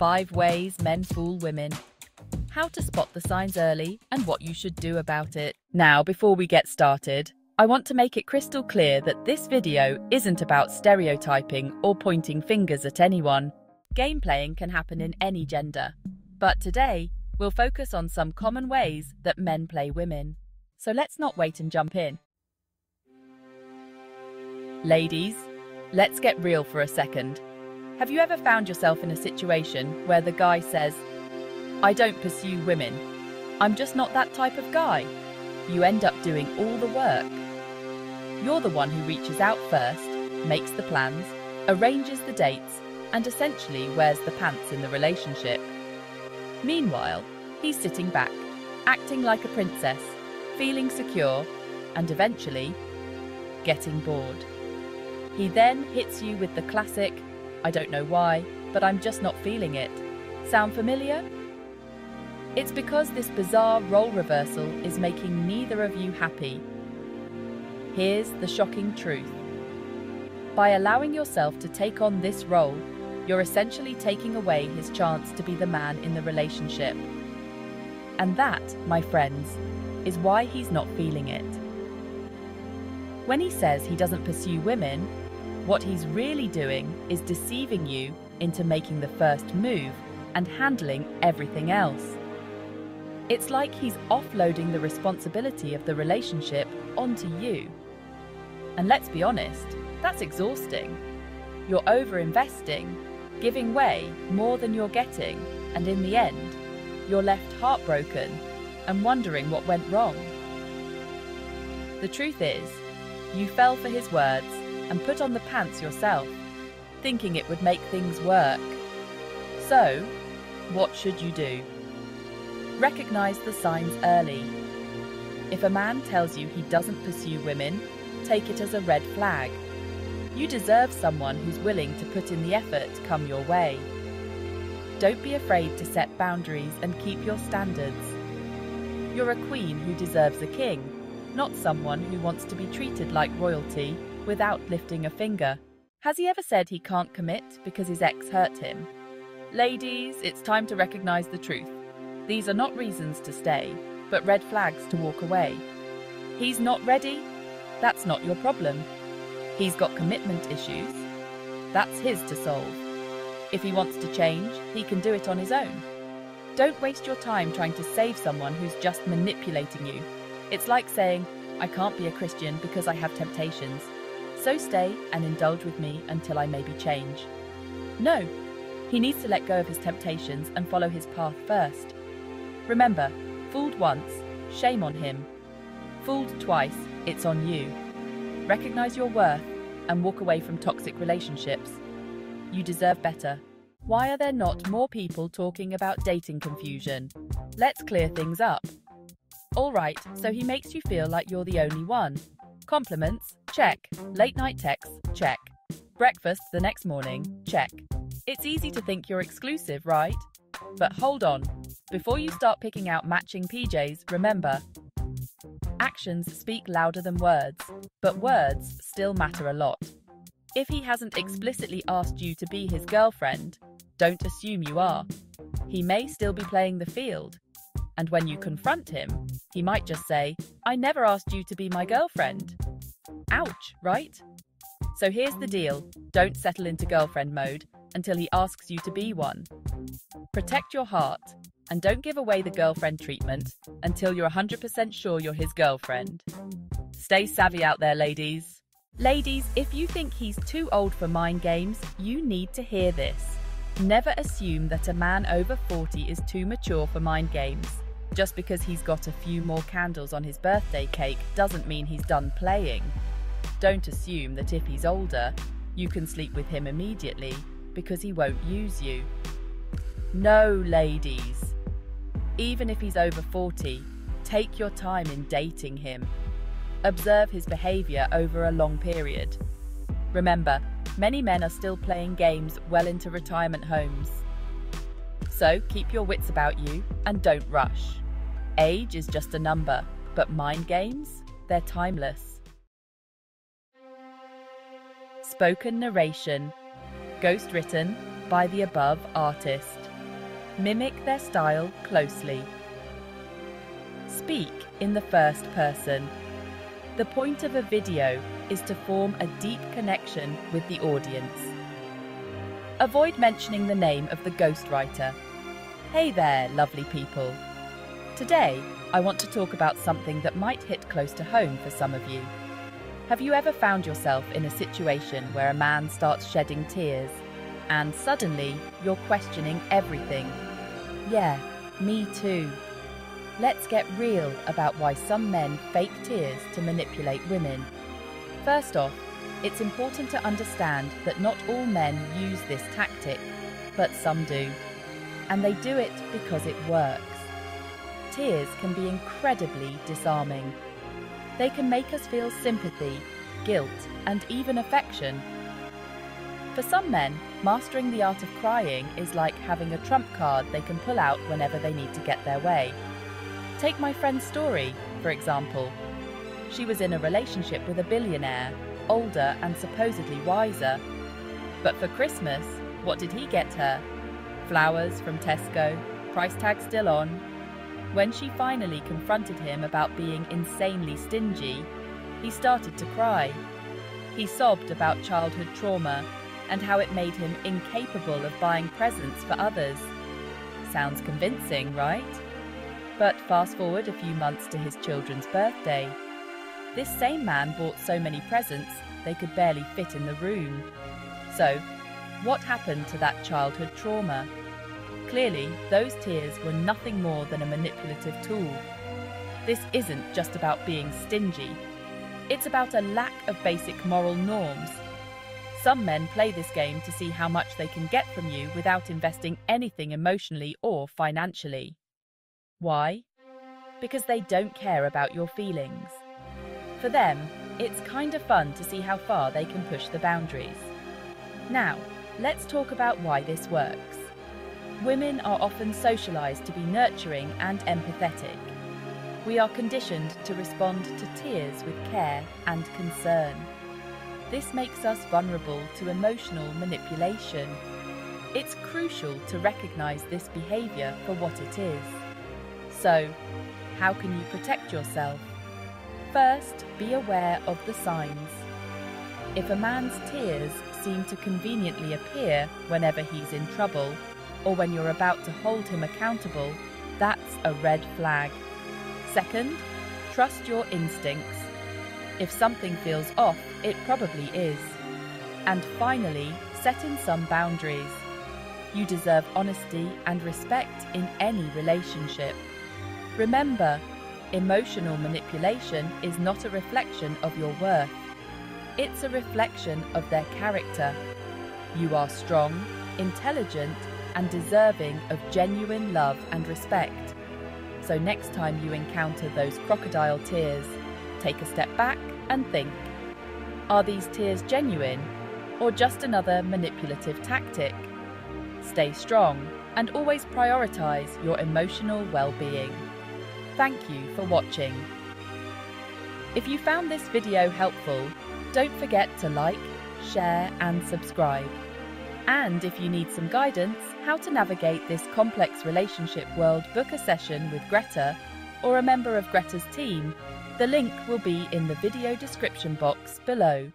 5 ways men fool women. How to spot the signs early and what you should do about it. Now, before we get started, I want to make it crystal clear that this video isn't about stereotyping or pointing fingers at anyone. Gameplaying can happen in any gender. But today, we'll focus on some common ways that men play women. So let's not wait and jump in. Ladies, let's get real for a second. Have you ever found yourself in a situation where the guy says, "I don't pursue women. I'm just not that type of guy." You end up doing all the work. You're the one who reaches out first, makes the plans, arranges the dates, and essentially wears the pants in the relationship. Meanwhile, he's sitting back, acting like a princess, feeling secure, and eventually getting bored. He then hits you with the classic, "I don't know why, but I'm just not feeling it." Sound familiar? It's because this bizarre role reversal is making neither of you happy. Here's the shocking truth. By allowing yourself to take on this role, you're essentially taking away his chance to be the man in the relationship. And that, my friends, is why he's not feeling it. When he says he doesn't pursue women, what he's really doing is deceiving you into making the first move and handling everything else. It's like he's offloading the responsibility of the relationship onto you. And let's be honest, that's exhausting. You're over-investing, giving way more than you're getting, and in the end, you're left heartbroken and wondering what went wrong. The truth is, you fell for his words and put on the pants yourself, thinking it would make things work. So, what should you do? Recognize the signs early. If a man tells you he doesn't pursue women, take it as a red flag. You deserve someone who's willing to put in the effort come your way. Don't be afraid to set boundaries and keep your standards. You're a queen who deserves a king, not someone who wants to be treated like royalty without lifting a finger. Has he ever said he can't commit because his ex hurt him? Ladies, it's time to recognize the truth. These are not reasons to stay, but red flags to walk away. He's not ready? That's not your problem. He's got commitment issues. That's his to solve. If he wants to change, he can do it on his own. Don't waste your time trying to save someone who's just manipulating you. It's like saying, "I can't be a Christian because I have temptations. So stay and indulge with me until I maybe change." No, he needs to let go of his temptations and follow his path first. Remember, fooled once, shame on him. Fooled twice, it's on you. Recognize your worth and walk away from toxic relationships. You deserve better. Why are there not more people talking about dating confusion? Let's clear things up. Alright, so he makes you feel like you're the only one. Compliments? Check. Late night texts? Check. Breakfast the next morning? Check. It's easy to think you're exclusive, right? But hold on. Before you start picking out matching PJs, remember, actions speak louder than words, but words still matter a lot. If he hasn't explicitly asked you to be his girlfriend, don't assume you are. He may still be playing the field. And when you confront him, he might just say, "I never asked you to be my girlfriend." Ouch, right? So here's the deal. Don't settle into girlfriend mode until he asks you to be one. Protect your heart, and don't give away the girlfriend treatment until you're 100% sure you're his girlfriend. Stay savvy out there, ladies. Ladies, if you think he's too old for mind games, you need to hear this. Never assume that a man over 40 is too mature for mind games. Just because he's got a few more candles on his birthday cake doesn't mean he's done playing. Don't assume that if he's older, you can sleep with him immediately because he won't use you. No, ladies. Even if he's over 40, take your time in dating him. Observe his behavior over a long period. Remember, many men are still playing games well into retirement homes. So keep your wits about you and don't rush. Age is just a number, but mind games, they're timeless. Spoken narration. Ghost written by the above artist. Mimic their style closely. Speak in the first person. The point of a video is to form a deep connection with the audience. Avoid mentioning the name of the ghostwriter. Hey there, lovely people. Today, I want to talk about something that might hit close to home for some of you. Have you ever found yourself in a situation where a man starts shedding tears and suddenly you're questioning everything? Yeah, me too. Let's get real about why some men fake tears to manipulate women. First off, it's important to understand that not all men use this tactic, but some do. And they do it because it works. Tears can be incredibly disarming. They can make us feel sympathy, guilt, and even affection. For some men, mastering the art of crying is like having a trump card they can pull out whenever they need to get their way. Take my friend's story, for example. She was in a relationship with a billionaire, older and supposedly wiser. But for Christmas, what did he get her? Flowers from Tesco, price tag still on. When she finally confronted him about being insanely stingy, he started to cry. He sobbed about childhood trauma and how it made him incapable of buying presents for others. Sounds convincing, right? But fast forward a few months to his children's birthday. This same man bought so many presents they could barely fit in the room. So, what happened to that childhood trauma? Clearly, those tears were nothing more than a manipulative tool. This isn't just about being stingy. It's about a lack of basic moral norms. Some men play this game to see how much they can get from you without investing anything emotionally or financially. Why? Because they don't care about your feelings. For them, it's kind of fun to see how far they can push the boundaries. Now, let's talk about why this works. Women are often socialized to be nurturing and empathetic. We are conditioned to respond to tears with care and concern. This makes us vulnerable to emotional manipulation. It's crucial to recognize this behavior for what it is. So, how can you protect yourself? First, be aware of the signs. If a man's tears seem to conveniently appear whenever he's in trouble, or when you're about to hold him accountable, that's a red flag. Second, trust your instincts. If something feels off, it probably is. And finally, set in some boundaries. You deserve honesty and respect in any relationship. Remember, emotional manipulation is not a reflection of your worth. It's a reflection of their character. You are strong, intelligent, and deserving of genuine love and respect. So next time you encounter those crocodile tears, take a step back and think, are these tears genuine or just another manipulative tactic? Stay strong and always prioritize your emotional well-being. Thank you for watching. If you found this video helpful, don't forget to like, share and subscribe. And if you need some guidance how to navigate this complex relationship world, book a session with Greta or a member of Greta's team. The link will be in the video description box below.